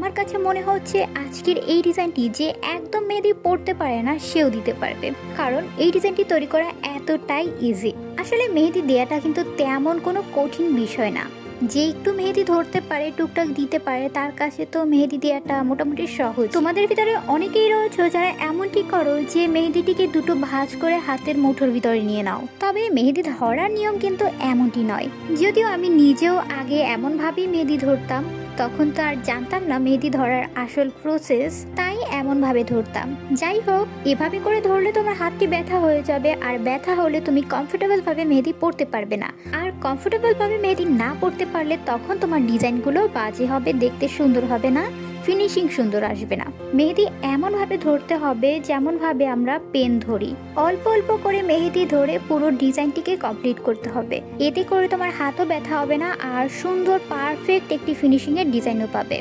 আমার কাছে মনে হচ্ছে আজকের এই ডিজাইনটি যে একদম মেহেদি পড়তে পারে না সেও দিতে পারবে, কারণ এই ডিজাইনটি তৈরি করা এতটাই ইজি। আসলে মেহেদি দেওয়াটা কিন্তু তেমন কোনো কঠিন বিষয় না। যে একটু মেহেদি ধরতে পারে, টুকটাক দিতে পারে, তার কাছে তো মেহেদি দেওয়াটা মোটামুটি সহজ। তোমাদের ভিতরে অনেকেই রয়েছে যারা এমনটি করো যে মেহেদিটিকে দুটো ভাঁজ করে হাতের মুঠোর ভিতরে নিয়ে নাও। তবে মেহেদি ধরার নিয়ম কিন্তু এমনটি নয়। যদিও আমি নিজেও আগে এমনভাবেই মেহেদি ধরতাম, তখন তো আর জানতাম না মেহেদি ধরার আসল প্রসেস, তাই এমনভাবে ধরতাম। যাই হোক, এভাবে করে ধরলে তোমার হাতটি ব্যথা হয়ে যাবে, আর ব্যথা হলে তুমি কমফোর্টেবলভাবে মেহেদি পরতে পারবে না। আর কমফোর্টেবলভাবে মেহেদি না পরতে পারলে তখন তোমার ডিজাইনগুলো বাজে হবে, দেখতে সুন্দর হবে না, ফিনিশিং সুন্দর আসবে না। মেহেদি এমনভাবে ধরতে হবে যেমনভাবে আমরা পেন ধরি। অল্প অল্প করে মেহেদি ধরে পুরো ডিজাইনটিকে কমপ্লিট করতে হবে। এতে করে তোমার হাতও ব্যথা হবে না, আর সুন্দর পারফেক্ট একটি ফিনিশিংয়ের ডিজাইনও পাবে।